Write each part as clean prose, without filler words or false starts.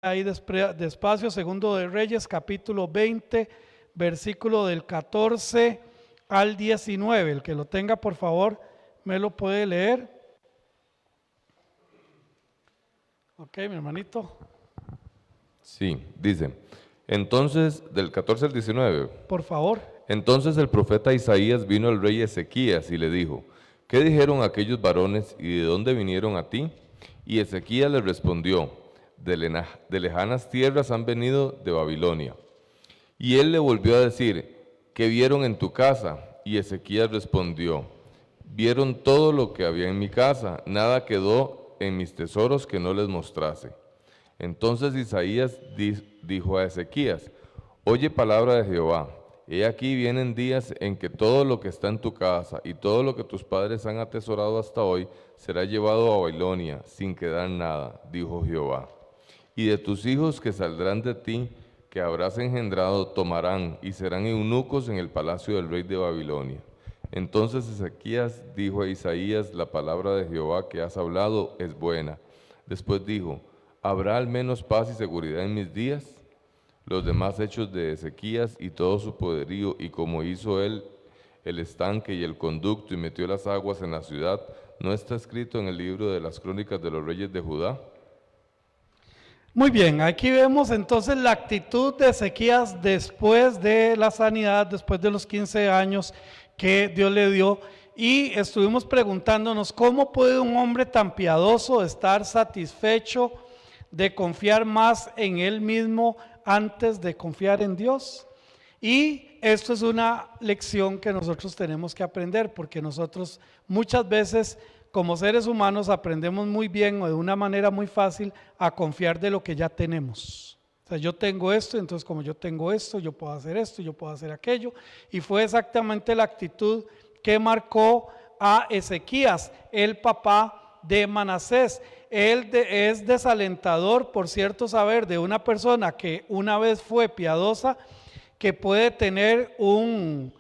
ahí despacio, segundo de Reyes, capítulo 20, versículo del 14 al 19. El que lo tenga, por favor, me lo puede leer. Ok, mi hermanito. Sí, dice, entonces, del 14 al 19. Por favor. Entonces el profeta Isaías vino al rey Ezequías y le dijo, ¿qué dijeron aquellos varones y de dónde vinieron a ti? Y Ezequías le respondió, de lejanas tierras han venido de Babilonia. Y él le volvió a decir, ¿qué vieron en tu casa? Y Ezequías respondió, vieron todo lo que había en mi casa, nada quedó en mis tesoros que no les mostrase. Entonces Isaías dijo a Ezequías, oye palabra de Jehová, he aquí vienen días en que todo lo que está en tu casa y todo lo que tus padres han atesorado hasta hoy será llevado a Babilonia sin quedar nada, dijo Jehová. Y de tus hijos que saldrán de ti, que habrás engendrado, tomarán y serán eunucos en el palacio del rey de Babilonia. Entonces Ezequías dijo a Isaías, la palabra de Jehová que has hablado es buena. Después dijo, ¿habrá al menos paz y seguridad en mis días? Los demás hechos de Ezequías y todo su poderío, y como hizo él el estanque y el conducto y metió las aguas en la ciudad, ¿no está escrito en el libro de las crónicas de los reyes de Judá? Muy bien, aquí vemos entonces la actitud de Ezequías después de la sanidad, después de los 15 años que Dios le dio, y estuvimos preguntándonos cómo puede un hombre tan piadoso estar satisfecho de confiar más en él mismo antes de confiar en Dios. Y esto es una lección que nosotros tenemos que aprender, porque nosotros muchas veces como seres humanos aprendemos muy bien o de una manera muy fácil a confiar de lo que ya tenemos. O sea, yo tengo esto, entonces como yo tengo esto, yo puedo hacer esto, yo puedo hacer aquello. Y fue exactamente la actitud que marcó a Ezequías, el papá de Manasés. Él es desalentador, por cierto, saber de una persona que una vez fue piadosa, que puede tener un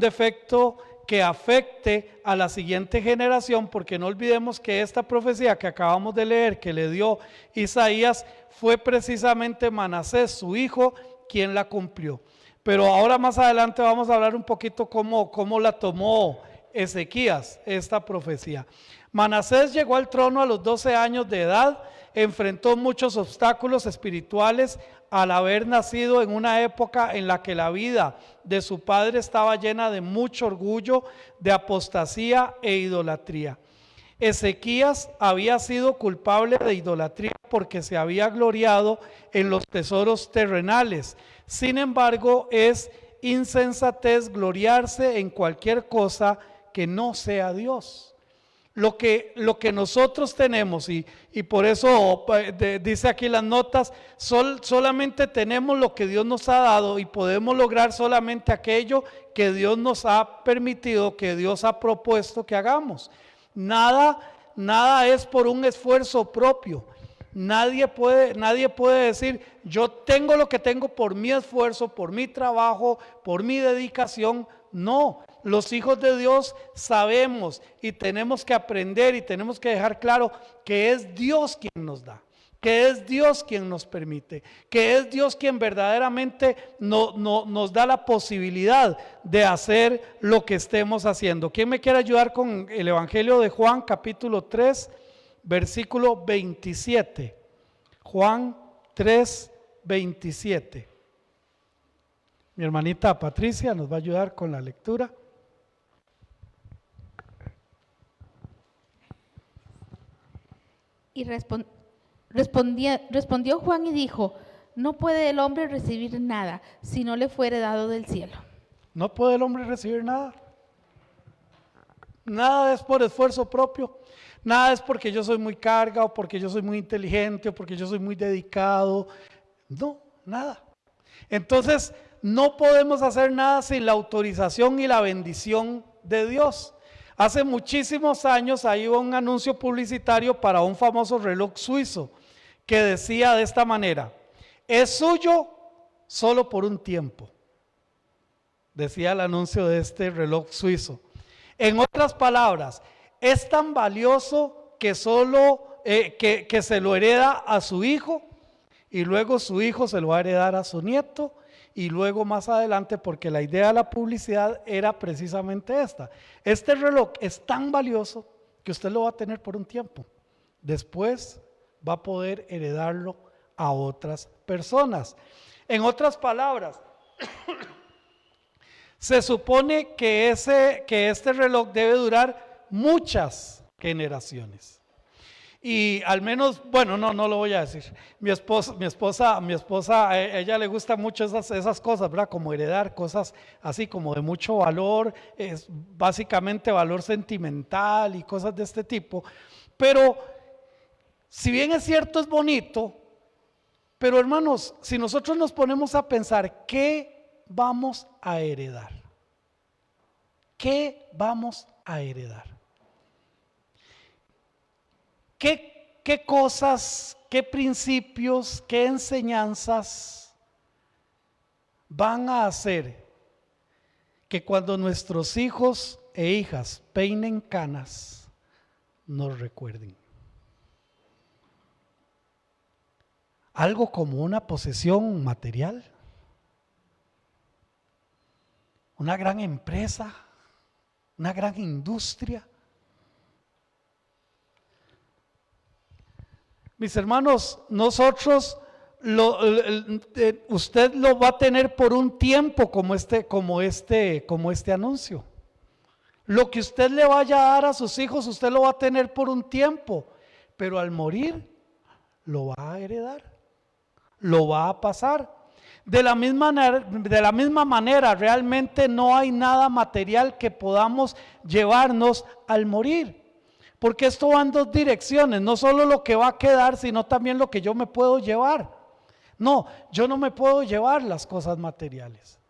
defecto que afecte a la siguiente generación, porque no olvidemos que esta profecía que acabamos de leer, que le dio Isaías, fue precisamente Manasés, su hijo, quien la cumplió. Pero ahora más adelante vamos a hablar un poquito cómo la tomó Ezequías, esta profecía. Manasés llegó al trono a los 12 años de edad, enfrentó muchos obstáculos espirituales al haber nacido en una época en la que la vida de su padre estaba llena de mucho orgullo, de apostasía e idolatría. Ezequías había sido culpable de idolatría porque se había gloriado en los tesoros terrenales. Sin embargo, es insensatez gloriarse en cualquier cosa que no sea Dios. Lo que nosotros tenemos, y por eso dice aquí las notas, solamente tenemos lo que Dios nos ha dado y podemos lograr solamente aquello que Dios nos ha permitido, que Dios ha propuesto que hagamos. Nada es por un esfuerzo propio. Nadie puede decir, yo tengo lo que tengo por mi esfuerzo, por mi trabajo, por mi dedicación. No, los hijos de Dios sabemos y tenemos que aprender y tenemos que dejar claro que es Dios quien nos da, que es Dios quien nos permite, que es Dios quien verdaderamente nos da la posibilidad de hacer lo que estemos haciendo. ¿Quién me quiere ayudar con el Evangelio de Juan, capítulo 3, versículo 27? Juan 3, 27. Mi hermanita Patricia nos va a ayudar con la lectura. Y respondió Juan y dijo, no puede el hombre recibir nada si no le fuere dado del cielo. No puede el hombre recibir nada. Nada es por esfuerzo propio. Nada es porque yo soy muy carga o porque yo soy muy inteligente o porque yo soy muy dedicado. No, nada. Entonces, no podemos hacer nada sin la autorización y la bendición de Dios. Hace muchísimos años ahí hubo un anuncio publicitario para un famoso reloj suizo que decía de esta manera: es suyo solo por un tiempo. Decía el anuncio de este reloj suizo. En otras palabras, es tan valioso que solo que se lo hereda a su hijo, y luego su hijo se lo va a heredar a su nieto, y luego más adelante, porque la idea de la publicidad era precisamente esta. Este reloj es tan valioso que usted lo va a tener por un tiempo. Después va a poder heredarlo a otras personas. En otras palabras, se supone que este reloj debe durar muchas generaciones. Y al menos, bueno, no lo voy a decir. Mi esposa, a ella le gustan mucho esas cosas, ¿verdad? Como heredar cosas así como de mucho valor, es básicamente valor sentimental y cosas de este tipo. Pero si bien es cierto, es bonito, pero hermanos, si nosotros nos ponemos a pensar, ¿qué vamos a heredar? ¿Qué vamos a heredar? ¿Qué cosas, qué principios, qué enseñanzas van a hacer que cuando nuestros hijos e hijas peinen canas nos recuerden? Algo como una posesión material, una gran empresa, una gran industria. Mis hermanos, nosotros, usted lo va a tener por un tiempo como este anuncio. Lo que usted le vaya a dar a sus hijos, usted lo va a tener por un tiempo, pero al morir lo va a heredar, lo va a pasar. De la misma manera, realmente no hay nada material que podamos llevarnos al morir. Porque esto va en dos direcciones, no solo lo que va a quedar, sino también lo que yo me puedo llevar. No, yo no me puedo llevar las cosas materiales.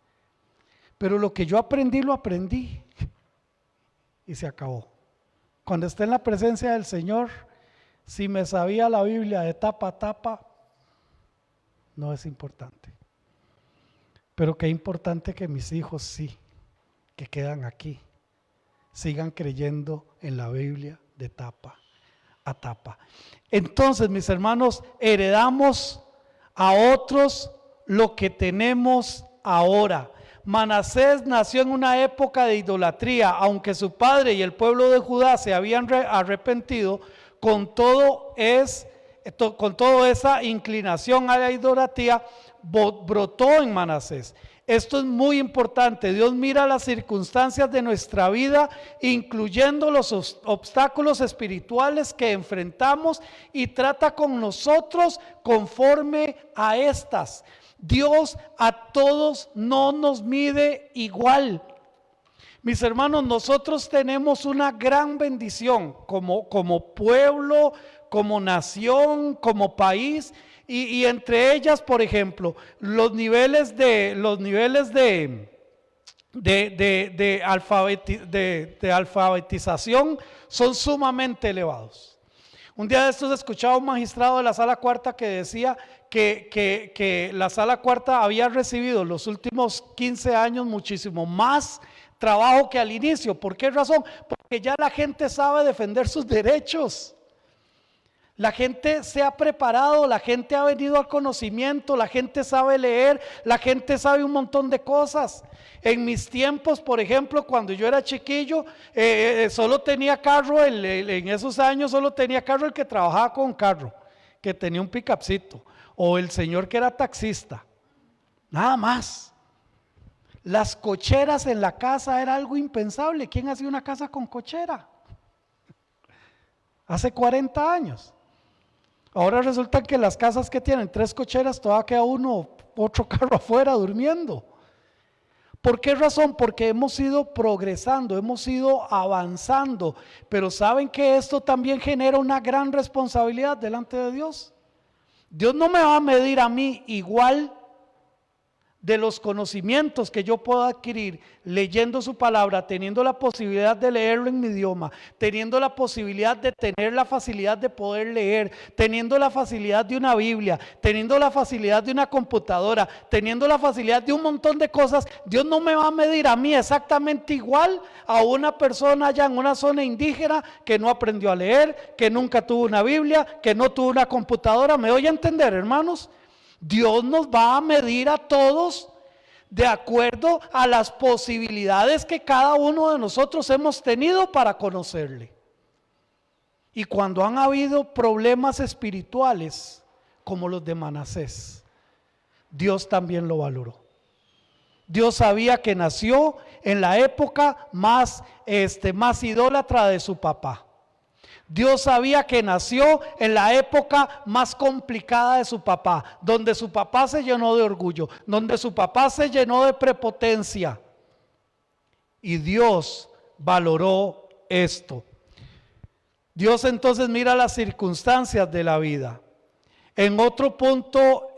Pero lo que yo aprendí, lo aprendí. Y se acabó. Cuando esté en la presencia del Señor, si me sabía la Biblia de tapa a tapa, no es importante. Pero qué importante que mis hijos sí, que quedan aquí, sigan creyendo en la Biblia de tapa a tapa. Entonces, mis hermanos, heredamos a otros lo que tenemos ahora. Manasés nació en una época de idolatría, aunque su padre y el pueblo de Judá se habían arrepentido, con toda esa inclinación a la idolatría, brotó en Manasés. Esto es muy importante. Dios mira las circunstancias de nuestra vida, incluyendo los obstáculos espirituales que enfrentamos, y trata con nosotros conforme a estas. Dios a todos no nos mide igual. Mis hermanos, nosotros tenemos una gran bendición como pueblo, como nación, como país. Y entre ellas, por ejemplo, los niveles de alfabetización son sumamente elevados. Un día de estos escuchaba a un magistrado de la Sala Cuarta que decía que la Sala Cuarta había recibido los últimos 15 años muchísimo más trabajo que al inicio. ¿Por qué razón? Porque ya la gente sabe defender sus derechos. La gente se ha preparado, la gente ha venido al conocimiento, la gente sabe leer, la gente sabe un montón de cosas. En mis tiempos, por ejemplo, cuando yo era chiquillo, solo tenía carro, en esos años solo tenía carro el que trabajaba con carro, que tenía un pick-upcito, o el señor que era taxista, nada más. Las cocheras en la casa era algo impensable. ¿Quién hacía una casa con cochera? Hace 40 años. Ahora resulta que las casas que tienen 3 cocheras, todavía queda otro carro afuera durmiendo. ¿Por qué razón? Porque hemos ido progresando, hemos ido avanzando, pero saben que esto también genera una gran responsabilidad delante de Dios. Dios no me va a medir a mí igual de los conocimientos que yo puedo adquirir leyendo su palabra, teniendo la posibilidad de leerlo en mi idioma, teniendo la posibilidad de tener la facilidad de poder leer, teniendo la facilidad de una Biblia, teniendo la facilidad de una computadora, teniendo la facilidad de un montón de cosas. Dios no me va a medir a mí exactamente igual a una persona allá en una zona indígena que no aprendió a leer, que nunca tuvo una Biblia, que no tuvo una computadora. ¿Me doy a entender, hermanos? Dios nos va a medir a todos de acuerdo a las posibilidades que cada uno de nosotros hemos tenido para conocerle. Y cuando han habido problemas espirituales como los de Manasés, Dios también lo valoró. Dios sabía que nació en la época más idólatra de su papá. Dios sabía que nació en la época más complicada de su papá, donde su papá se llenó de orgullo, donde su papá se llenó de prepotencia. Y Dios valoró esto. Dios entonces mira las circunstancias de la vida. En otro punto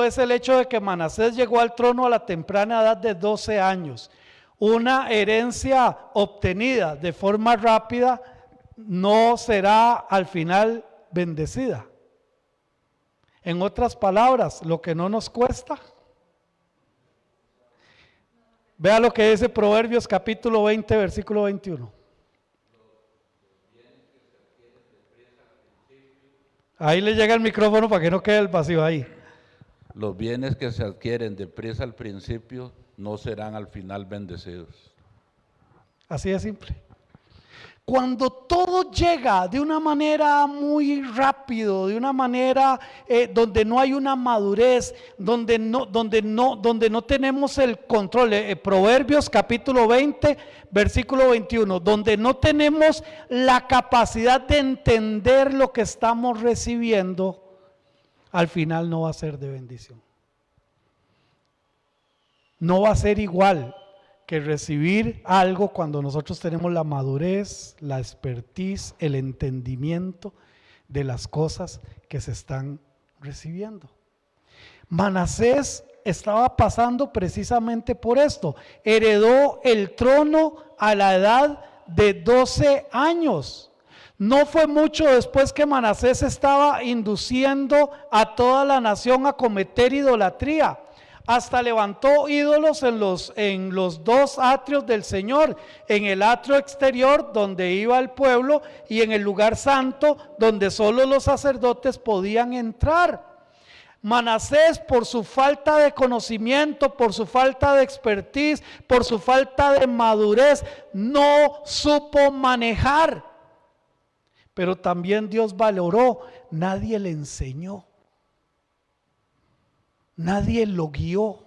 es el hecho de que Manasés llegó al trono a la temprana edad de 12 años. Una herencia obtenida de forma rápida no será al final bendecida. En otras palabras, lo que no nos cuesta. Vea lo que dice Proverbios capítulo 20, versículo 21. Ahí le llega el micrófono para que no quede el vacío ahí. Los bienes que se adquieren deprisa al principio no serán al final bendecidos. Así de simple. Cuando todo llega de una manera muy rápido, de una manera donde no hay una madurez, donde no tenemos el control, Proverbios capítulo 20, versículo 21, donde no tenemos la capacidad de entender lo que estamos recibiendo, al final no va a ser de bendición. No va a ser igual que recibir algo cuando nosotros tenemos la madurez, la expertise, el entendimiento de las cosas que se están recibiendo. Manasés estaba pasando precisamente por esto. Heredó el trono a la edad de 12 años. No fue mucho después que Manasés estaba induciendo a toda la nación a cometer idolatría. Hasta levantó ídolos en los dos atrios del Señor, en el atrio exterior donde iba el pueblo y en el lugar santo donde solo los sacerdotes podían entrar. Manasés, por su falta de conocimiento, por su falta de expertise, por su falta de madurez, no supo manejar. Pero también Dios valoró, nadie le enseñó. Nadie lo guió,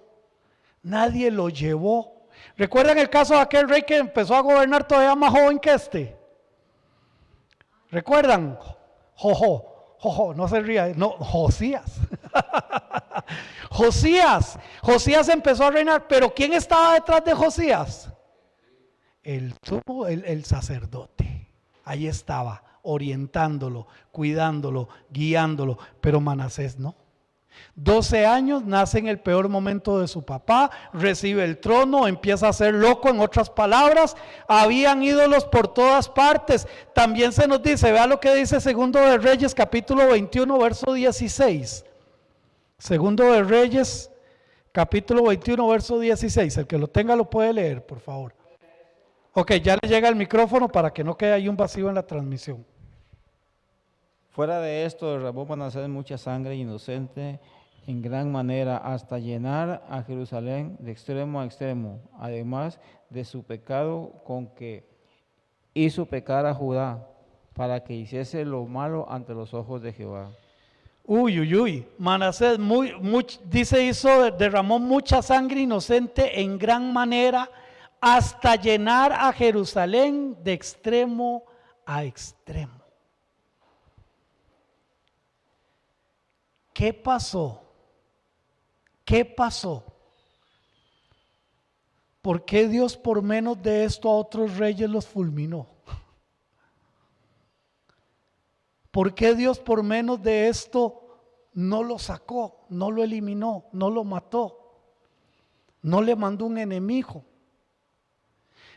nadie lo llevó. ¿Recuerdan el caso de aquel rey que empezó a gobernar todavía más joven que este? ¿Recuerdan? Jojo, no se ría, no, Josías. Josías empezó a reinar, pero ¿quién estaba detrás de Josías? El sacerdote, ahí estaba, orientándolo, cuidándolo, guiándolo, pero Manasés no. 12 años, nace en el peor momento de su papá, recibe el trono, empieza a ser loco, en otras palabras, habían ídolos por todas partes. También se nos dice, vea lo que dice Segundo de Reyes capítulo 21 verso 16. Segundo de Reyes capítulo 21 verso 16, el que lo tenga lo puede leer, por favor. Ok, ya le llega el micrófono para que no quede ahí un vacío en la transmisión. Fuera de esto, derramó Manasés mucha sangre inocente en gran manera, hasta llenar a Jerusalén de extremo a extremo, además de su pecado con que hizo pecar a Judá, para que hiciese lo malo ante los ojos de Jehová. Manasés derramó mucha sangre inocente en gran manera, hasta llenar a Jerusalén de extremo a extremo. ¿Qué pasó? ¿Qué pasó? ¿Por qué Dios por menos de esto a otros reyes los fulminó? ¿Por qué Dios por menos de esto no lo sacó, no lo eliminó, no lo mató? No le mandó un enemigo.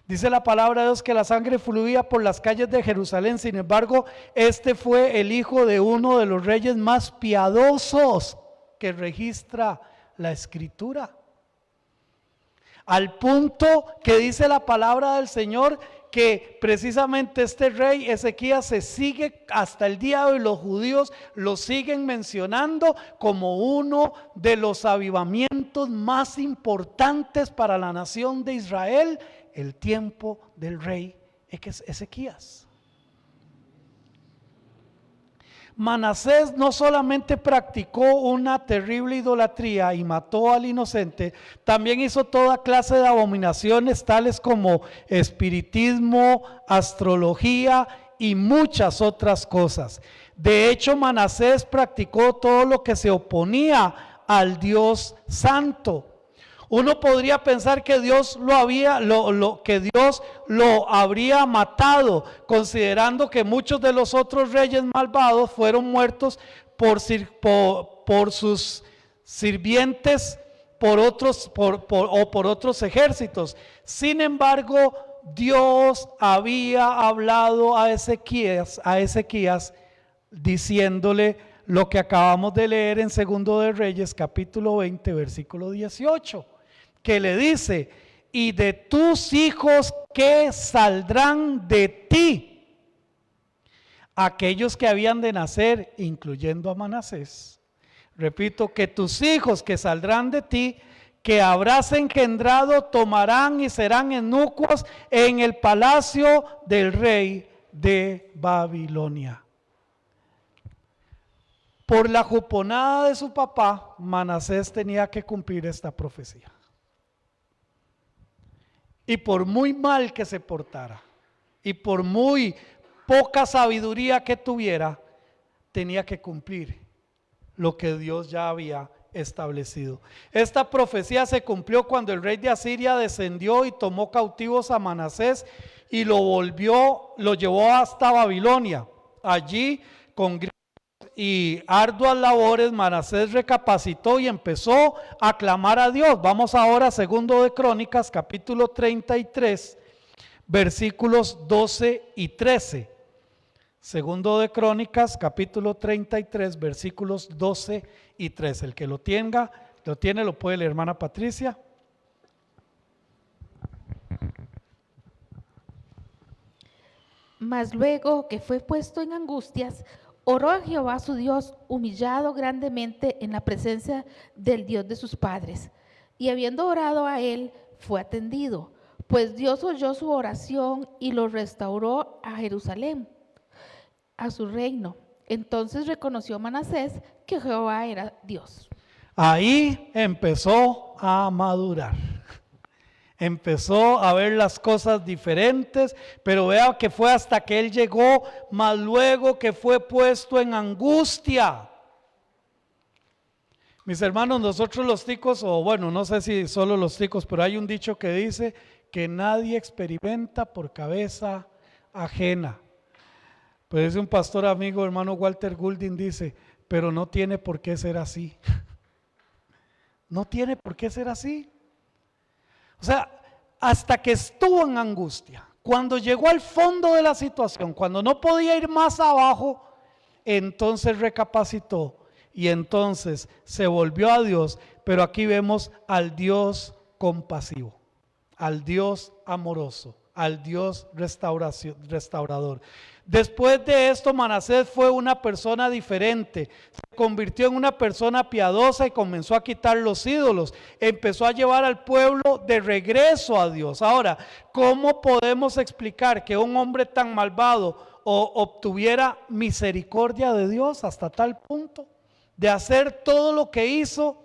Dice la palabra de Dios que la sangre fluía por las calles de Jerusalén. Sin embargo, este fue el hijo de uno de los reyes más piadosos que registra la Escritura. Al punto que dice la palabra del Señor que precisamente este rey Ezequías se sigue hasta el día de hoy, los judíos lo siguen mencionando como uno de los avivamientos más importantes para la nación de Israel, el tiempo del rey Ezequías. Manasés no solamente practicó una terrible idolatría y mató al inocente, también hizo toda clase de abominaciones tales como espiritismo, astrología y muchas otras cosas. De hecho, Manasés practicó todo lo que se oponía al Dios Santo. Uno podría pensar que Dios lo habría matado, considerando que muchos de los otros reyes malvados fueron muertos por sus sirvientes, por otros ejércitos. Sin embargo, Dios había hablado a Ezequías diciéndole lo que acabamos de leer en 2 de Reyes, capítulo 20, versículo 18. Que le dice, y de tus hijos que saldrán de ti, aquellos que habían de nacer, incluyendo a Manasés. Repito, que tus hijos que saldrán de ti, que habrás engendrado, tomarán y serán eunucos en el palacio del rey de Babilonia. Por la juponada de su papá, Manasés tenía que cumplir esta profecía. Y por muy mal que se portara, y por muy poca sabiduría que tuviera, tenía que cumplir lo que Dios ya había establecido. Esta profecía se cumplió cuando el rey de Asiria descendió y tomó cautivos a Manasés y lo llevó hasta Babilonia. Allí, con y arduas labores, Manasés recapacitó y empezó a clamar a Dios. Vamos ahora a 2 de Crónicas, capítulo 33, versículos 12 y 13. 2 de Crónicas, capítulo 33, versículos 12 y 13. El que lo tiene, lo puede leer, hermana Patricia. Mas luego que fue puesto en angustias, oró a Jehová su Dios, humillado grandemente en la presencia del Dios de sus padres. Y habiendo orado a él, fue atendido, pues Dios oyó su oración y lo restauró a Jerusalén, a su reino. Entonces reconoció Manasés que Jehová era Dios. Ahí empezó a madurar. Empezó a ver las cosas diferentes, pero vea que fue hasta que él llegó, más luego que fue puesto en angustia. Mis hermanos, nosotros los ticos, o bueno, no sé si solo los ticos, pero hay un dicho que dice que nadie experimenta por cabeza ajena. Pues dice un pastor amigo, hermano Walter Goulding, dice, pero no tiene por qué ser así. No tiene por qué ser así. O sea, hasta que estuvo en angustia, cuando llegó al fondo de la situación, cuando no podía ir más abajo, entonces recapacitó y entonces se volvió a Dios. Pero aquí vemos al Dios compasivo, al Dios amoroso, al Dios restaurador. Después de esto, Manasés fue una persona diferente, se convirtió en una persona piadosa y comenzó a quitar los ídolos, empezó a llevar al pueblo de regreso a Dios. Ahora, ¿cómo podemos explicar que un hombre tan malvado obtuviera misericordia de Dios hasta tal punto de hacer todo lo que hizo,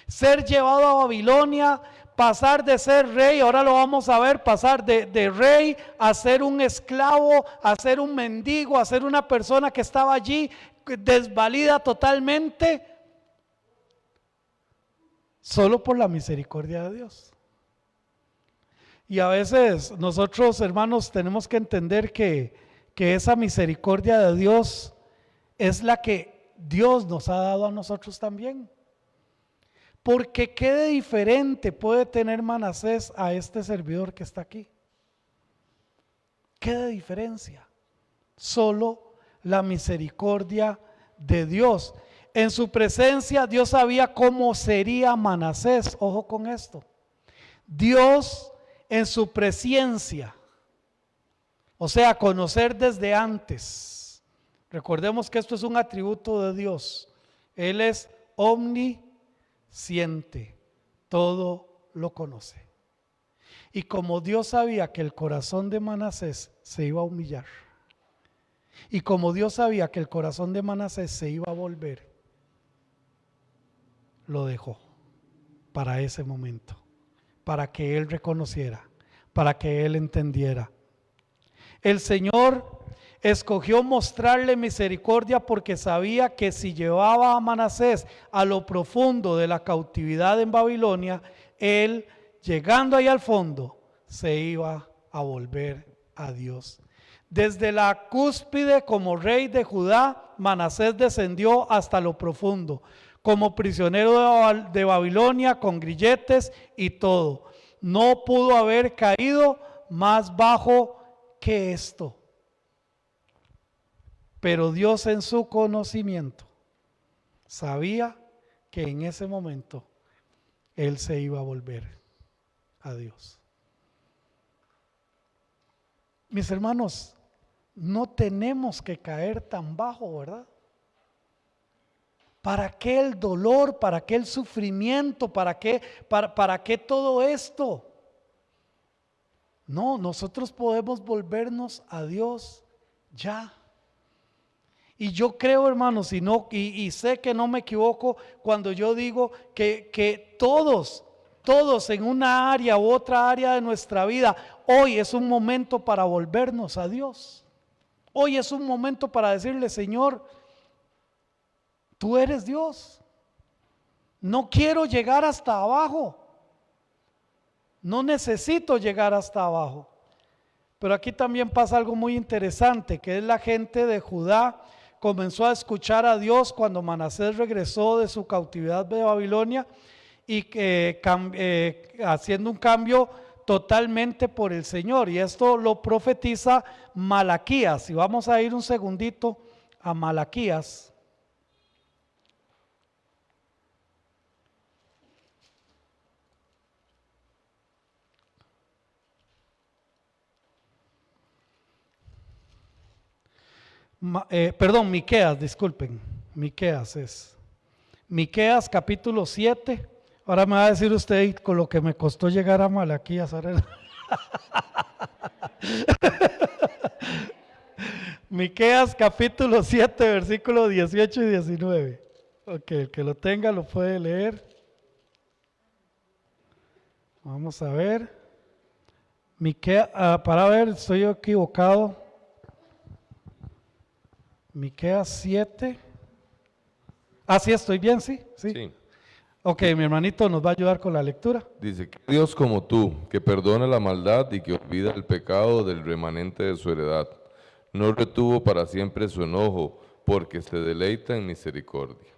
ser llevado a Babilonia, pasar de ser rey, ahora lo vamos a ver, pasar de rey a ser un esclavo, a ser un mendigo, a ser una persona que estaba allí desvalida totalmente, solo por la misericordia de Dios? Y a veces nosotros, hermanos, tenemos que entender que esa misericordia de Dios es la que Dios nos ha dado a nosotros también. Porque qué de diferente puede tener Manasés a este servidor que está aquí. ¿Qué de diferencia? Solo la misericordia de Dios. En su presencia Dios sabía cómo sería Manasés. Ojo con esto. Dios en su presencia, O sea, conocer desde antes. Recordemos que esto es un atributo de Dios. Él es omnisciente, todo lo conoce. Y como Dios sabía que el corazón de Manasés se iba a humillar, y como Dios sabía que el corazón de Manasés se iba a volver, lo dejó para ese momento, para que él reconociera, para que él entendiera. El Señor escogió mostrarle misericordia porque sabía que si llevaba a Manasés a lo profundo de la cautividad en Babilonia, él, llegando ahí al fondo, se iba a volver a Dios. Desde la cúspide como rey de Judá, Manasés descendió hasta lo profundo, como prisionero de Babilonia, con grilletes y todo. No pudo haber caído más bajo que esto. Pero Dios en su conocimiento sabía que en ese momento él se iba a volver a Dios. Mis hermanos, no tenemos que caer tan bajo, ¿verdad? ¿Para qué el dolor? ¿Para qué el sufrimiento? ¿Para qué todo esto? No, nosotros podemos volvernos a Dios ya. Y yo creo, hermanos, y sé que no me equivoco cuando yo digo que todos en una área u otra área de nuestra vida, hoy es un momento para volvernos a Dios. Hoy es un momento para decirle: Señor, tú eres Dios. No quiero llegar hasta abajo. No necesito llegar hasta abajo. Pero aquí también pasa algo muy interesante, que es la gente de Judá comenzó a escuchar a Dios cuando Manasés regresó de su cautividad de Babilonia y haciendo un cambio totalmente por el Señor. Y esto lo profetiza Malaquías. Y vamos a ir un segundito a Malaquías. Miqueas, disculpen, Miqueas capítulo 7. Ahora me va a decir usted con lo que me costó llegar a Malaquías. Miqueas capítulo 7, versículos 18 y 19. Ok, el que lo tenga lo puede leer. Vamos a ver. Miqueas, para ver, estoy equivocado. Miqueas 7. Sí, estoy bien, sí. Ok, mi hermanito nos va a ayudar con la lectura. Dice: que Dios como tú, que perdona la maldad y que olvida el pecado del remanente de su heredad, no retuvo para siempre su enojo, porque se deleita en misericordia.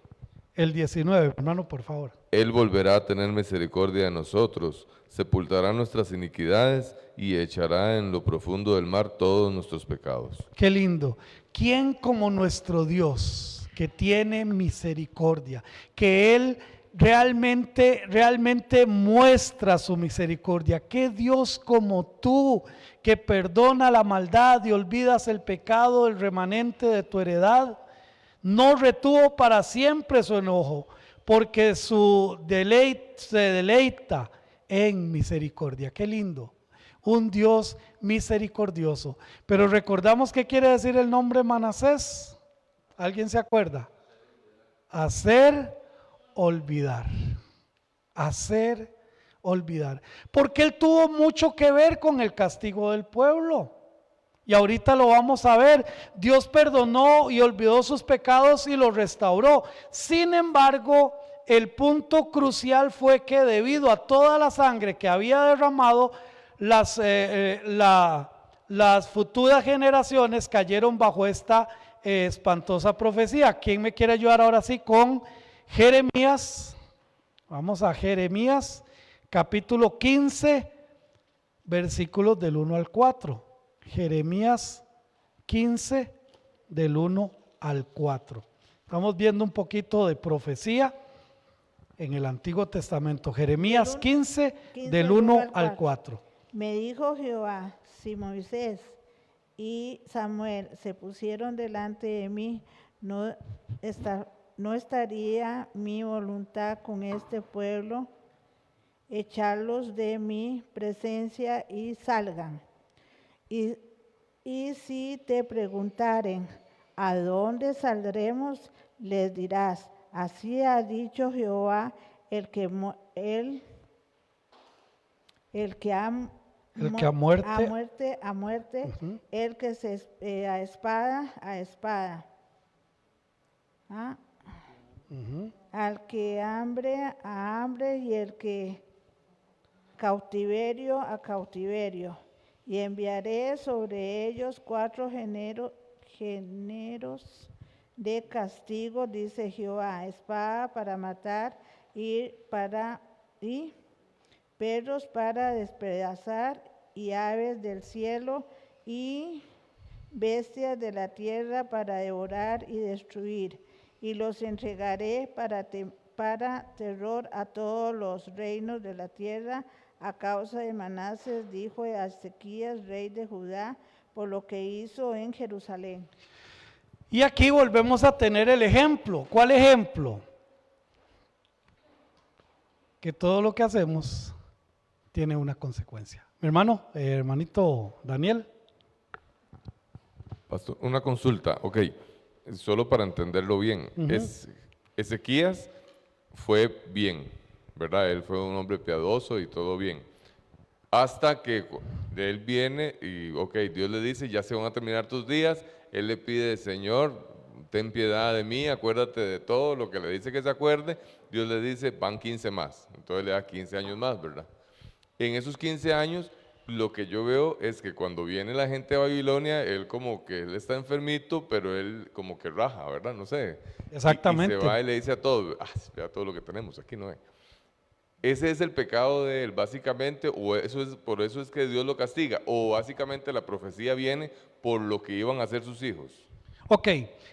El 19, hermano, por favor. Él volverá a tener misericordia de nosotros, sepultará nuestras iniquidades y echará en lo profundo del mar todos nuestros pecados. Qué lindo. ¿Quién como nuestro Dios, que tiene misericordia, que Él realmente muestra su misericordia? ¿Qué Dios como tú, que perdona la maldad y olvidas el pecado del remanente de tu heredad? No retuvo para siempre su enojo, porque se deleita en misericordia. Qué lindo. Un Dios misericordioso. Pero recordamos qué quiere decir el nombre Manasés. ¿Alguien se acuerda? Hacer olvidar. Hacer olvidar. Porque él tuvo mucho que ver con el castigo del pueblo. Y ahorita lo vamos a ver. Dios perdonó y olvidó sus pecados y los restauró. Sin embargo, el punto crucial fue que debido a toda la sangre que había derramado, las futuras generaciones cayeron bajo esta espantosa profecía. ¿Quién me quiere ayudar ahora sí con Jeremías? Vamos a Jeremías capítulo 15, versículos del 1 al 4. Jeremías 15 del 1 al 4. Estamos viendo un poquito de profecía en el Antiguo Testamento. Jeremías 15 del 1 al 4. Me dijo Jehová: si Moisés y Samuel se pusieron delante de mí, no estaría mi voluntad con este pueblo, echarlos de mi presencia y salgan. Y si te preguntaren, ¿a dónde saldremos? Les dirás, así ha dicho Jehová, el que a muerte, el que a espada, al que hambre, a hambre, y el que cautiverio, a cautiverio. Y enviaré sobre ellos 4 géneros de castigo, dice Jehová, espada para matar y perros para despedazar, y aves del cielo y bestias de la tierra para devorar y destruir. Y los entregaré para terror a todos los reinos de la tierra, a causa de Manasés, dijo a Ezequías, rey de Judá, por lo que hizo en Jerusalén. Y aquí volvemos a tener el ejemplo. ¿Cuál ejemplo? Que todo lo que hacemos tiene una consecuencia. Mi hermano, hermanito Daniel. Pastor, una consulta, ok, solo para entenderlo bien. Ezequías fue bien, ¿verdad? Él fue un hombre piadoso y todo bien. Hasta que él viene y, ok, Dios le dice, ya se van a terminar tus días. Él le pide, Señor, ten piedad de mí, acuérdate de todo lo que le dice que se acuerde. Dios le dice, van 15 más. Entonces le da 15 años más, ¿verdad? En esos 15 años, lo que yo veo es que cuando viene la gente de Babilonia, él como que él está enfermito, pero él como que raja, ¿verdad? No sé. Exactamente. Y se va y le dice a todos, vea todo lo que tenemos, aquí no hay. ¿Ese es el pecado de él, básicamente, o eso es, por eso es que Dios lo castiga? ¿O básicamente la profecía viene por lo que iban a hacer sus hijos? Ok,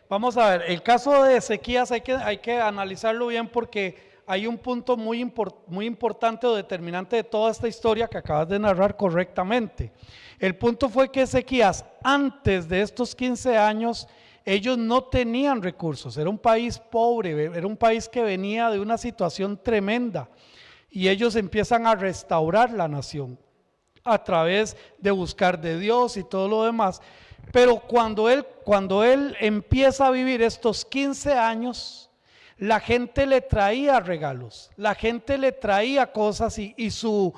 vamos a ver, el caso de Ezequías hay que analizarlo bien porque hay un punto muy importante o determinante de toda esta historia que acabas de narrar correctamente. El punto fue que Ezequías, antes de estos 15 años, ellos no tenían recursos, era un país pobre, era un país que venía de una situación tremenda y ellos empiezan a restaurar la nación a través de buscar de Dios y todo lo demás. Pero cuando él empieza a vivir estos 15 años, la gente le traía regalos, la gente le traía cosas y su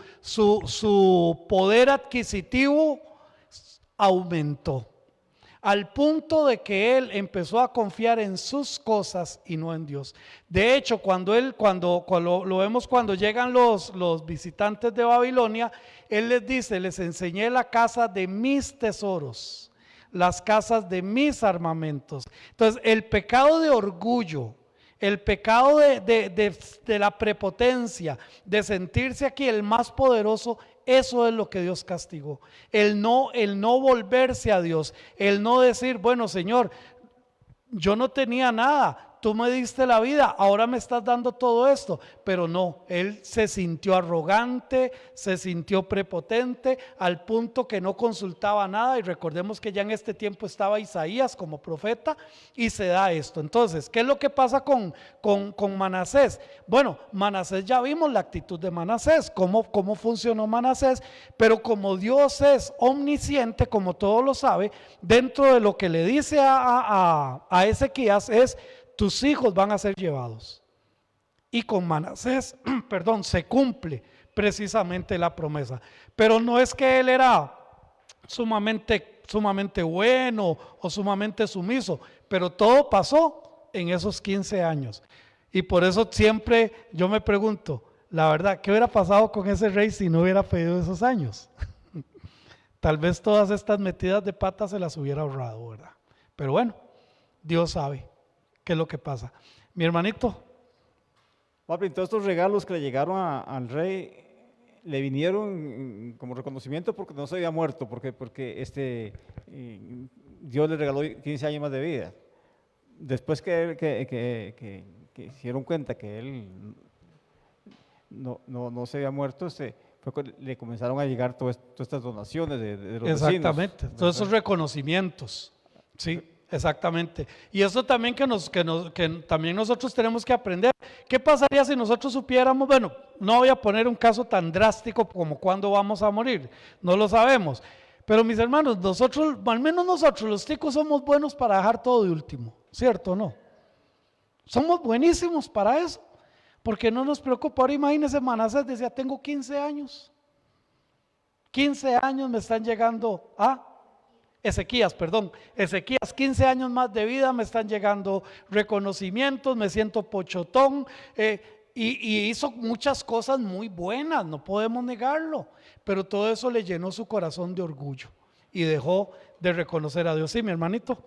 poder adquisitivo aumentó. Al punto de que él empezó a confiar en sus cosas y no en Dios. De hecho, cuando lo vemos cuando llegan los visitantes de Babilonia, él les dice, les enseñé la casa de mis tesoros, las casas de mis armamentos. Entonces, el pecado de orgullo, el pecado de la prepotencia, de sentirse aquí el más poderoso, eso es lo que Dios castigó. El no volverse a Dios, el no decir, bueno, Señor, yo no tenía nada, tú me diste la vida, ahora me estás dando todo esto. Pero no, él se sintió arrogante, se sintió prepotente, al punto que no consultaba nada. Y recordemos que ya en este tiempo estaba Isaías como profeta y se da esto. Entonces, ¿qué es lo que pasa con Manasés? Bueno, Manasés, ya vimos la actitud de Manasés, cómo funcionó Manasés, pero como Dios es omnisciente, como todo lo sabe, dentro de lo que le dice a Ezequías es, tus hijos van a ser llevados. Y con Manasés, se cumple precisamente la promesa. Pero no es que él era sumamente bueno o sumamente sumiso, pero todo pasó en esos 15 años. Y por eso siempre yo me pregunto, la verdad, ¿qué hubiera pasado con ese rey si no hubiera pedido esos años? Tal vez todas estas metidas de pata se las hubiera ahorrado, ¿verdad? Pero bueno, Dios sabe qué es lo que pasa. Mi hermanito. Papi, todos estos regalos que le llegaron al rey le vinieron como reconocimiento porque no se había muerto, porque Dios le regaló 15 años más de vida. Después que se dieron cuenta que él no se había muerto, fue cuando le comenzaron a llegar todas estas donaciones de los Exactamente, vecinos, todos esos ¿verdad? reconocimientos, sí, exactamente. Y eso también que también nosotros tenemos que aprender. ¿Qué pasaría si nosotros supiéramos? Bueno, no voy a poner un caso tan drástico como cuándo vamos a morir, no lo sabemos. Pero mis hermanos, nosotros, al menos nosotros los ticos somos buenos para dejar todo de último, ¿cierto o no? Somos buenísimos para eso, porque no nos preocupa. Ahora imagínense, Manasés decía, tengo 15 años. 15 años me están llegando Ezequías, 15 años más de vida, me están llegando reconocimientos, me siento pochotón, y hizo muchas cosas muy buenas, no podemos negarlo, pero todo eso le llenó su corazón de orgullo y dejó de reconocer a Dios. Sí, mi hermanito.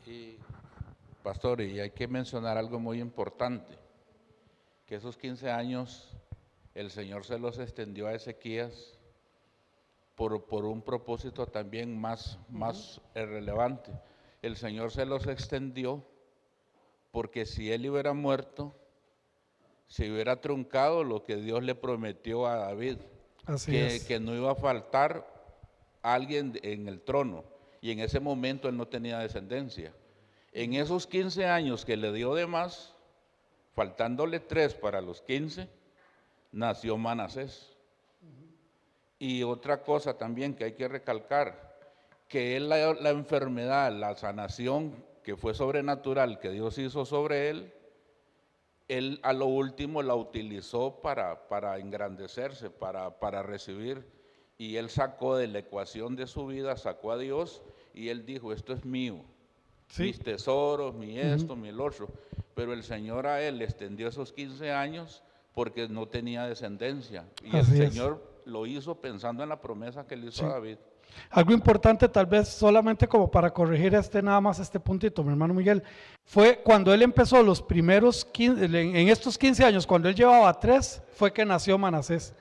Y, pastor, y hay que mencionar algo muy importante, que esos 15 años el Señor se los extendió a Ezequías por un propósito también más relevante. El Señor se los extendió porque si él hubiera muerto, se hubiera truncado lo que Dios le prometió a David, que no iba a faltar alguien en el trono, y en ese momento él no tenía descendencia. En esos 15 años que le dio de más, faltándole 3 para los 15, nació Manasés. Y otra cosa también que hay que recalcar, que él la enfermedad, la sanación que fue sobrenatural que Dios hizo sobre él a lo último la utilizó para engrandecerse, para recibir, y él sacó de la ecuación de su vida, sacó a Dios, y él dijo, esto es mío, sí, mis tesoros, mi esto, mi el otro. Pero el Señor a él le extendió esos 15 años porque no tenía descendencia, y el Señor lo hizo pensando en la promesa que le hizo a David. Algo importante, tal vez solamente como para corregir nada más este puntito, mi hermano Miguel, fue cuando él empezó los primeros 15, en estos 15 años, cuando él llevaba 3, fue que nació Manasés.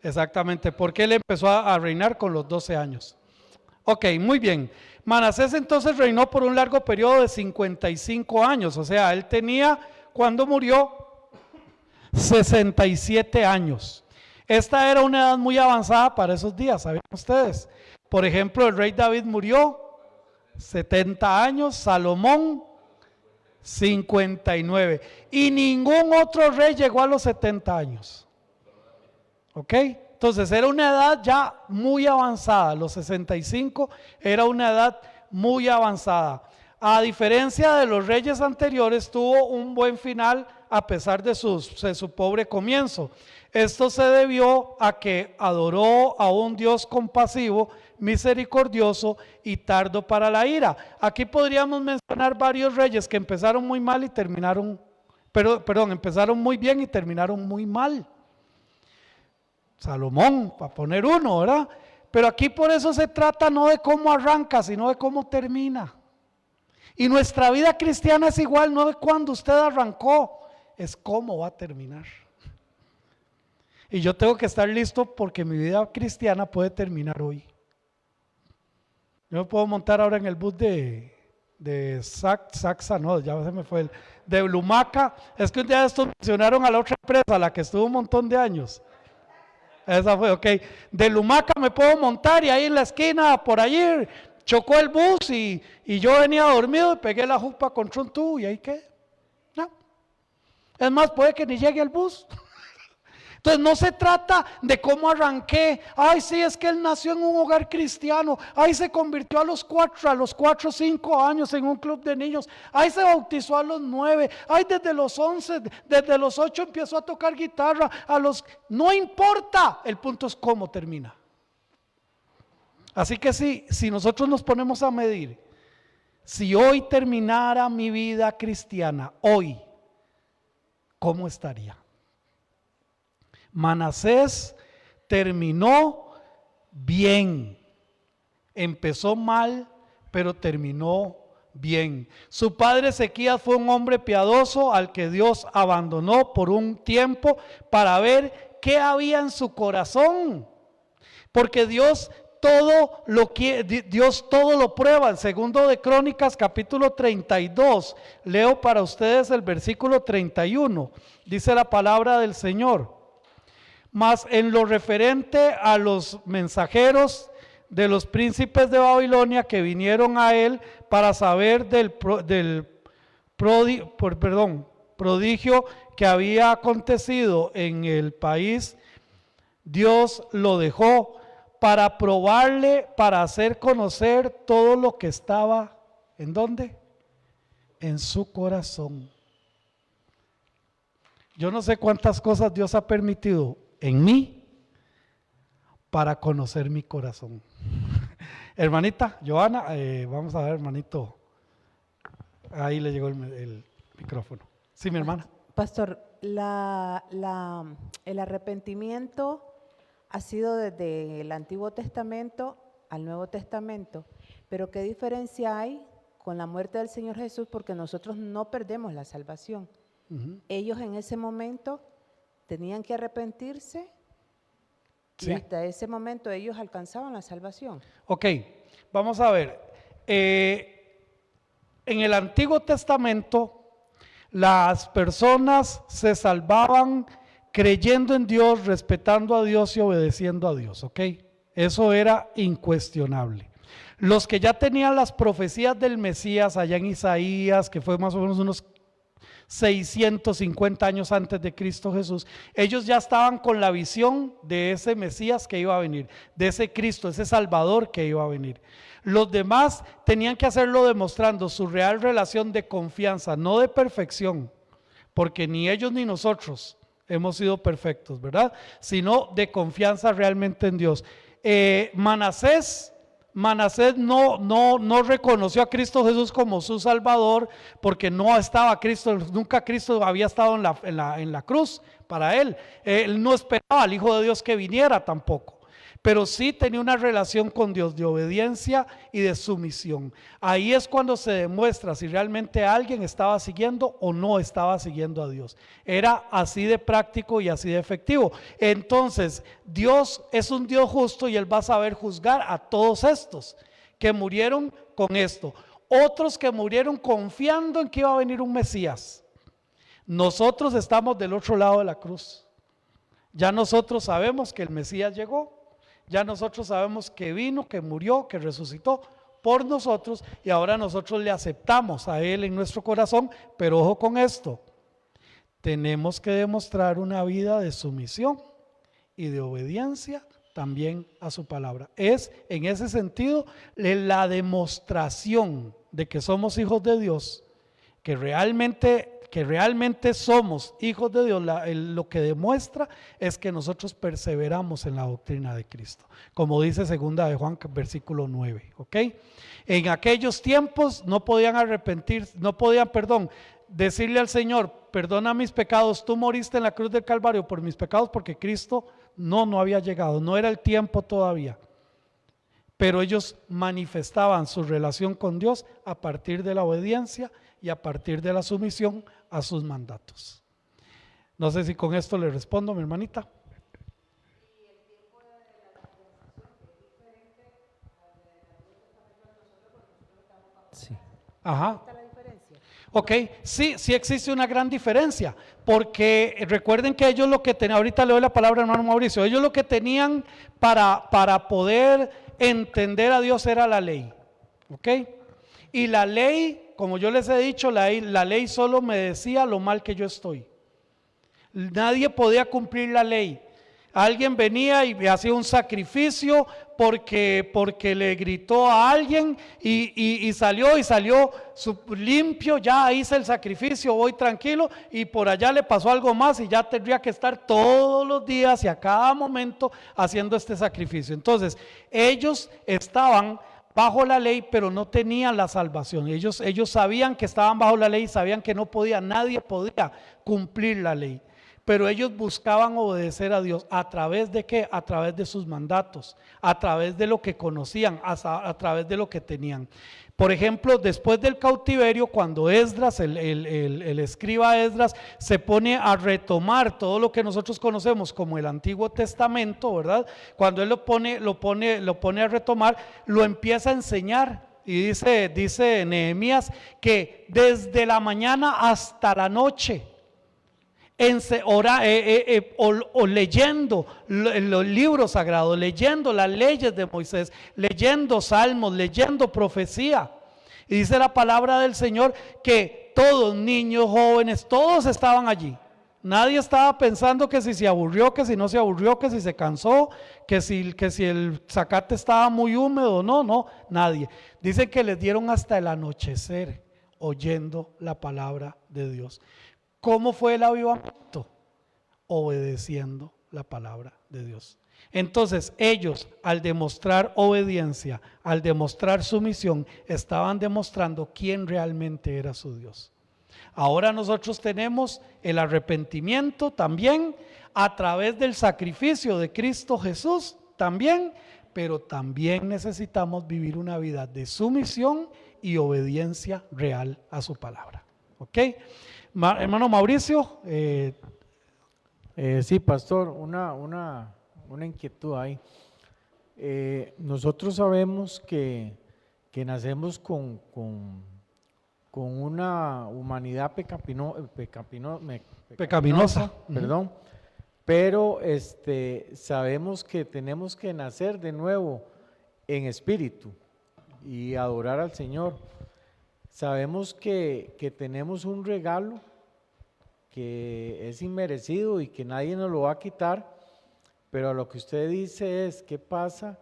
Exactamente, porque él empezó a reinar con los 12 años. Ok, muy bien. Manasés entonces reinó por un largo periodo de 55 años, o sea, él tenía, cuando murió, 67 años. Esta era una edad muy avanzada para esos días, ¿sabían ustedes? Por ejemplo, el rey David murió 70 años, Salomón 59, y ningún otro rey llegó a los 70 años. ¿Ok? Entonces era una edad ya muy avanzada, los 65 era una edad muy avanzada. A diferencia de los reyes anteriores, tuvo un buen final a pesar de su pobre comienzo. Esto se debió a que adoró a un Dios compasivo, misericordioso y tardo para la ira. Aquí podríamos mencionar varios reyes que empezaron muy mal y terminaron, empezaron muy bien y terminaron muy mal. Salomón, para poner uno, ¿verdad? Pero aquí por eso se trata no de cómo arranca, sino de cómo termina. Y nuestra vida cristiana es igual, no de cuándo usted arrancó, es cómo va a terminar. Y yo tengo que estar listo porque mi vida cristiana puede terminar hoy. Yo me puedo montar ahora en el bus de Saxa, no, ya se me fue, de Blumaca. Es que un día estos mencionaron a la otra empresa, la que estuvo un montón de años. Esa fue, ok. De Lumaca me puedo montar y ahí en la esquina, por allí, chocó el bus y yo venía dormido y pegué la jupa contra un tubo y ahí quedé. No. Es más, puede que ni llegue el bus. Entonces no se trata de cómo arranqué. Ay, sí, es que él nació en un hogar cristiano. Ay, se convirtió a los 4 o 5 años en un club de niños. Ay, se bautizó a los 9. Ay, desde los 11, desde los 8 empezó a tocar guitarra. No importa, el punto es cómo termina. Así que si nosotros nos ponemos a medir, si hoy terminara mi vida cristiana, hoy, ¿cómo estaría? Manasés terminó bien, empezó mal, pero terminó bien. Su padre Ezequías fue un hombre piadoso al que Dios abandonó por un tiempo para ver qué había en su corazón, porque Dios todo lo prueba. En segundo de Crónicas capítulo 32, leo para ustedes el versículo 31, dice la palabra del Señor. Mas en lo referente a los mensajeros de los príncipes de Babilonia que vinieron a él para saber del prodigio que había acontecido en el país, Dios lo dejó para probarle, para hacer conocer todo lo que estaba, ¿en dónde? En su corazón. Yo no sé cuántas cosas Dios ha permitido en mí para conocer mi corazón. Hermanita Joana, vamos a ver, hermanito. Ahí le llegó el micrófono. Sí, mi hermana. Pastor, el arrepentimiento ha sido desde el Antiguo Testamento al Nuevo Testamento, pero ¿qué diferencia hay con la muerte del Señor Jesús? Porque nosotros no perdemos la salvación. Ellos en ese momento tenían que arrepentirse y hasta ese momento ellos alcanzaban la salvación. Ok, vamos a ver. En el Antiguo Testamento las personas se salvaban creyendo en Dios, respetando a Dios y obedeciendo a Dios, ¿ok? Eso era incuestionable. Los que ya tenían las profecías del Mesías allá en Isaías, que fue más o menos unos 650 años antes de Cristo Jesús, ellos ya estaban con la visión de ese Mesías que iba a venir, de ese Cristo, ese Salvador que iba a venir. Los demás tenían que hacerlo demostrando su real relación de confianza, no de perfección, porque ni ellos ni nosotros hemos sido perfectos, ¿verdad? Sino de confianza realmente en Dios. Manasés no reconoció a Cristo Jesús como su Salvador porque no estaba Cristo, nunca Cristo había estado en la cruz para él. Él no esperaba al Hijo de Dios que viniera tampoco, pero sí tenía una relación con Dios de obediencia y de sumisión. Ahí es cuando se demuestra si realmente alguien estaba siguiendo o no estaba siguiendo a Dios. Era así de práctico y así de efectivo. Entonces, Dios es un Dios justo y Él va a saber juzgar a todos estos que murieron con esto. Otros que murieron confiando en que iba a venir un Mesías. Nosotros estamos del otro lado de la cruz. Ya nosotros sabemos que el Mesías llegó. Ya nosotros sabemos que vino, que murió, que resucitó por nosotros y ahora nosotros le aceptamos a Él en nuestro corazón, pero ojo con esto, tenemos que demostrar una vida de sumisión y de obediencia también a su palabra. Es en ese sentido la demostración de que somos hijos de Dios, que realmente somos hijos de Dios, lo que demuestra es que nosotros perseveramos en la doctrina de Cristo, como dice 2 de Juan versículo 9, ¿ok? En aquellos tiempos no podían decirle al Señor, perdona mis pecados, tú moriste en la cruz del Calvario por mis pecados, porque Cristo no había llegado, no era el tiempo todavía. Pero ellos manifestaban su relación con Dios a partir de la obediencia y a partir de la sumisión a sus mandatos. No sé si con esto le respondo, mi hermanita. Sí. Ajá. Ok, sí existe una gran diferencia, porque recuerden que ellos lo que tenían, ahorita le doy la palabra al hermano Mauricio, ellos lo que tenían para poder entender a Dios era la ley, ok, y la ley, como yo les he dicho, la ley solo me decía lo mal que yo estoy, nadie podía cumplir la ley. Alguien venía y hacía un sacrificio porque le gritó a alguien y salió limpio, ya hice el sacrificio, voy tranquilo, y por allá le pasó algo más y ya tendría que estar todos los días y a cada momento haciendo este sacrificio. Entonces ellos estaban bajo la ley, pero no tenían la salvación. Ellos sabían que estaban bajo la ley, sabían que nadie podía cumplir la ley. Pero ellos buscaban obedecer a Dios. ¿A través de qué? A través de sus mandatos, a través de lo que conocían, a través de lo que tenían. Por ejemplo, después del cautiverio, cuando Esdras, el escriba Esdras, se pone a retomar todo lo que nosotros conocemos como el Antiguo Testamento, ¿verdad? Cuando él lo pone a retomar, lo empieza a enseñar. Y dice Nehemías que desde la mañana hasta la noche, o leyendo los libros sagrados, leyendo las leyes de Moisés, leyendo salmos, leyendo profecía. Y dice la palabra del Señor que todos, niños, jóvenes, todos estaban allí. Nadie estaba pensando que si se aburrió, que si no se aburrió, que si se cansó, que si el zacate estaba muy húmedo. No, nadie. Dice que les dieron hasta el anochecer oyendo la palabra de Dios. ¿Cómo fue el avivamiento? Obedeciendo la palabra de Dios. Entonces ellos, al demostrar obediencia, al demostrar sumisión, estaban demostrando quién realmente era su Dios. Ahora nosotros tenemos el arrepentimiento también a través del sacrificio de Cristo Jesús también, pero también necesitamos vivir una vida de sumisión y obediencia real a su palabra. ¿Ok? Hermano Mauricio. Sí, pastor, una inquietud ahí. Nosotros sabemos que nacemos con una humanidad pecaminosa, perdón, pero sabemos que tenemos que nacer de nuevo en espíritu y adorar al Señor. Sabemos que tenemos un regalo que es inmerecido y que nadie nos lo va a quitar, pero lo que usted dice es, ¿qué pasa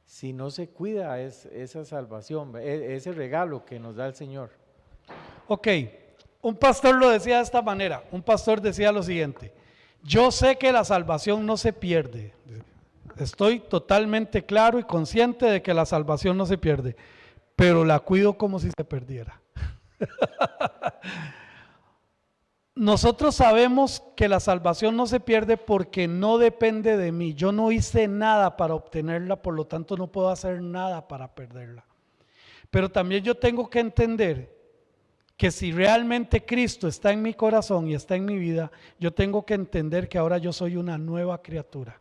si no se cuida esa salvación, ese regalo que nos da el Señor? Ok, un pastor lo decía de esta manera, un pastor decía lo siguiente: yo sé que la salvación no se pierde, estoy totalmente claro y consciente de que la salvación no se pierde, pero la cuido como si se perdiera. Nosotros sabemos que la salvación no se pierde porque no depende de mí. Yo no hice nada para obtenerla, por lo tanto no puedo hacer nada para perderla. Pero también yo tengo que entender que si realmente Cristo está en mi corazón y está en mi vida, yo tengo que entender que ahora yo soy una nueva criatura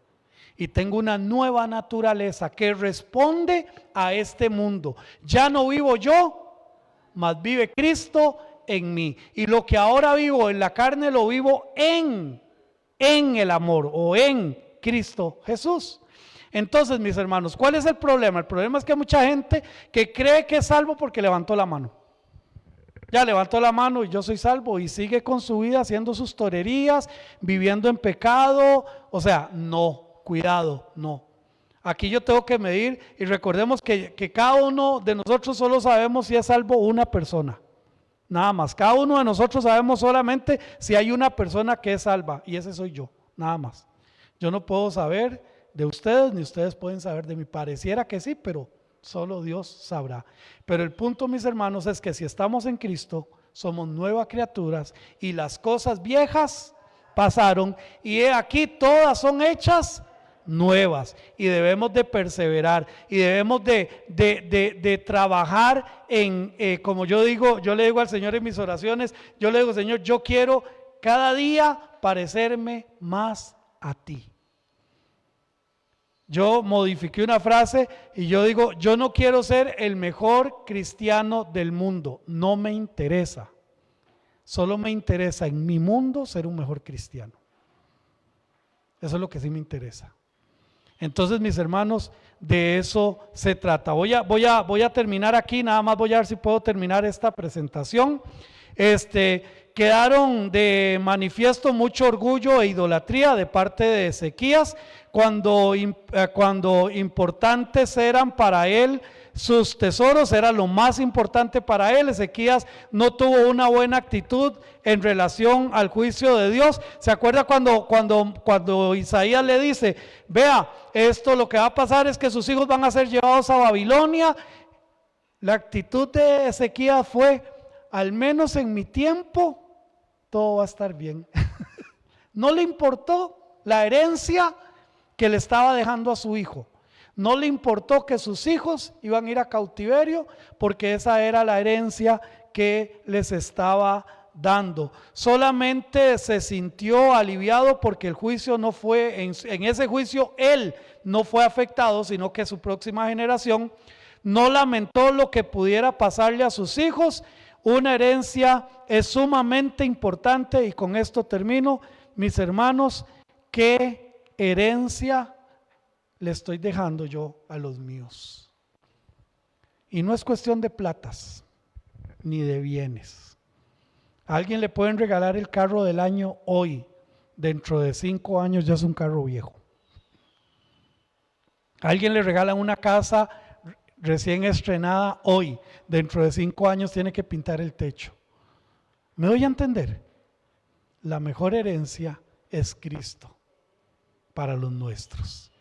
y tengo una nueva naturaleza que responde a este mundo. Ya no vivo yo, mas vive Cristo en mí, y lo que ahora vivo en la carne lo vivo en el amor o en Cristo Jesús. Entonces, mis hermanos, ¿cuál es el problema? El problema es que hay mucha gente que cree que es salvo porque levantó la mano. Ya levantó la mano y yo soy salvo, y sigue con su vida haciendo sus torerías, viviendo en pecado. O sea, no, cuidado, no. Aquí yo tengo que medir, y recordemos que cada uno de nosotros solo sabemos si es salvo una persona. Nada más, cada uno de nosotros sabemos solamente si hay una persona que es salva, y ese soy yo, nada más. Yo no puedo saber de ustedes, ni ustedes pueden saber de mí. Pareciera que sí, pero solo Dios sabrá. Pero el punto, mis hermanos, es que si estamos en Cristo, somos nuevas criaturas, y las cosas viejas pasaron, y he aquí todas son hechas nuevas, y debemos de perseverar, y debemos de trabajar en, como yo le digo al Señor en mis oraciones, yo le digo: Señor, yo quiero cada día parecerme más a ti. Yo modifiqué una frase y yo digo: yo no quiero ser el mejor cristiano del mundo, no me interesa, solo me interesa en mi mundo ser un mejor cristiano. Eso es lo que sí me interesa. Entonces, mis hermanos, de eso se trata. Voy a terminar aquí, nada más voy a ver si puedo terminar esta presentación. Quedaron de manifiesto mucho orgullo e idolatría de parte de Ezequías, cuando importantes eran para él sus tesoros, era lo más importante para él. Ezequías no tuvo una buena actitud en relación al juicio de Dios. ¿Se acuerda cuando Isaías le dice: vea, esto lo que va a pasar es que sus hijos van a ser llevados a Babilonia? La actitud de Ezequías fue: al menos en mi tiempo todo va a estar bien. No le importó la herencia que le estaba dejando a su hijo. No le importó que sus hijos iban a ir a cautiverio, porque esa era la herencia que les estaba dando. Solamente se sintió aliviado porque el juicio no fue, en ese juicio él no fue afectado, sino que su próxima generación. No lamentó lo que pudiera pasarle a sus hijos. Una herencia es sumamente importante, y con esto termino. mis hermanos, ¿qué herencia le estoy dejando yo a los míos? Y no es cuestión de platas ni de bienes. A alguien le pueden regalar el carro del año hoy, dentro de 5 años ya es un carro viejo. A alguien le regalan una casa recién estrenada hoy, dentro de 5 años tiene que pintar el techo. ¿Me doy a entender? La mejor herencia es Cristo para los nuestros.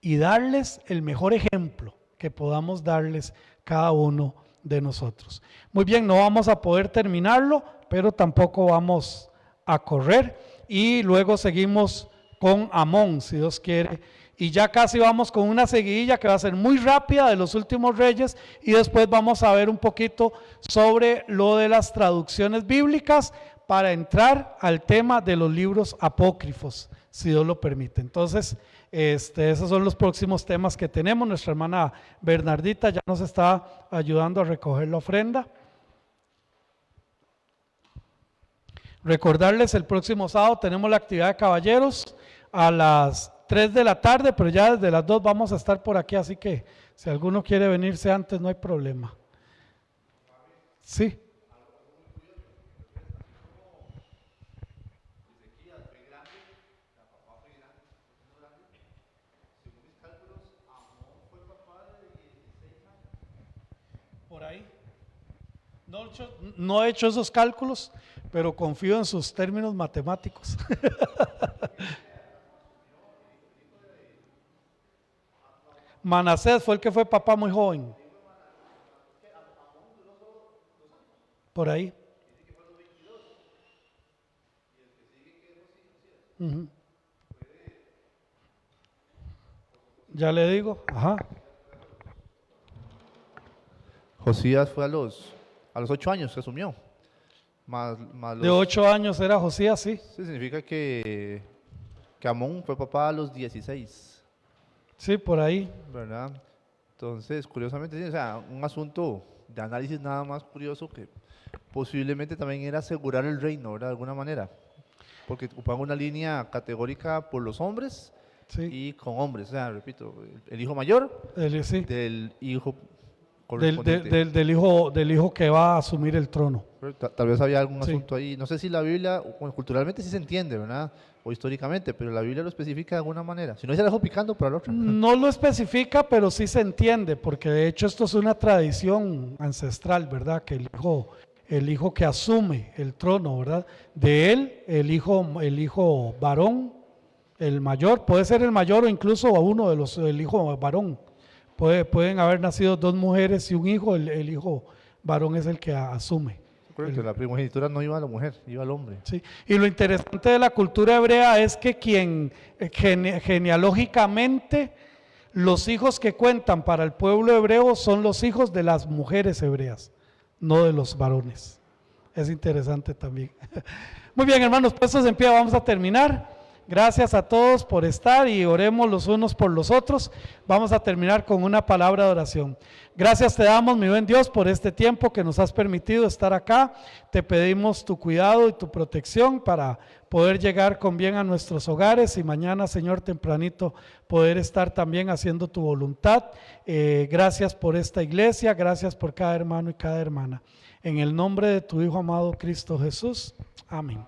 Y darles el mejor ejemplo que podamos darles cada uno de nosotros. Muy bien, no vamos a poder terminarlo, pero tampoco vamos a correr. Y luego seguimos con Amón, si Dios quiere. Y ya casi vamos con una seguidilla que va a ser muy rápida de los últimos reyes. Y después vamos a ver un poquito sobre lo de las traducciones bíblicas para entrar al tema de los libros apócrifos, si Dios lo permite. Entonces, esos son los próximos temas que tenemos. Nuestra hermana Bernardita ya nos está ayudando a recoger la ofrenda. Recordarles, el próximo sábado tenemos la actividad de caballeros a las 3 de la tarde, pero ya desde las 2 vamos a estar por aquí, así que si alguno quiere venirse antes no hay problema. Sí. Por ahí. No he hecho esos cálculos, pero confío en sus términos matemáticos. Manasés fue el que fue papá muy joven. Por ahí. Ya le digo, ajá. Josías fue a los 8 años, se asumió. De 8 años era Josías, sí. Sí, significa que Amón fue papá a los 16. Sí, por ahí. ¿Verdad? Entonces, curiosamente, sí, o sea, un asunto de análisis nada más curioso que posiblemente también era asegurar el reino, ¿verdad? De alguna manera. Porque ocupaban una línea categórica por los hombres, sí, y con hombres. O sea, repito, el hijo mayor sí, del hijo del hijo que va a asumir el trono. Tal vez había algún Sí. asunto ahí. No sé si la Biblia, bueno, culturalmente sí se entiende, ¿verdad? O históricamente, pero la Biblia lo especifica de alguna manera. Si no, se la dejó picando para la otra. No lo especifica, pero sí se entiende, porque de hecho esto es una tradición ancestral, ¿verdad? Que el hijo que asume el trono, ¿verdad? De él, el hijo varón, el mayor, puede ser el mayor o incluso uno de los, el hijo varón. Pueden haber nacido 2 mujeres y un hijo, el hijo varón es el que asume. Correcto, la primogenitura no iba a la mujer, iba al hombre. Sí. Y lo interesante de la cultura hebrea es que genealógicamente los hijos que cuentan para el pueblo hebreo son los hijos de las mujeres hebreas, no de los varones. Es interesante también. Muy bien, hermanos, puestos en pie, vamos a terminar. Gracias a todos por estar y oremos los unos por los otros. Vamos a terminar con una palabra de oración. Gracias te damos, mi buen Dios, por este tiempo que nos has permitido estar acá. Te pedimos tu cuidado y tu protección para poder llegar con bien a nuestros hogares y mañana, Señor, tempranito poder estar también haciendo tu voluntad. Gracias por esta iglesia, gracias por cada hermano y cada hermana. En el nombre de tu Hijo amado Cristo Jesús. Amén.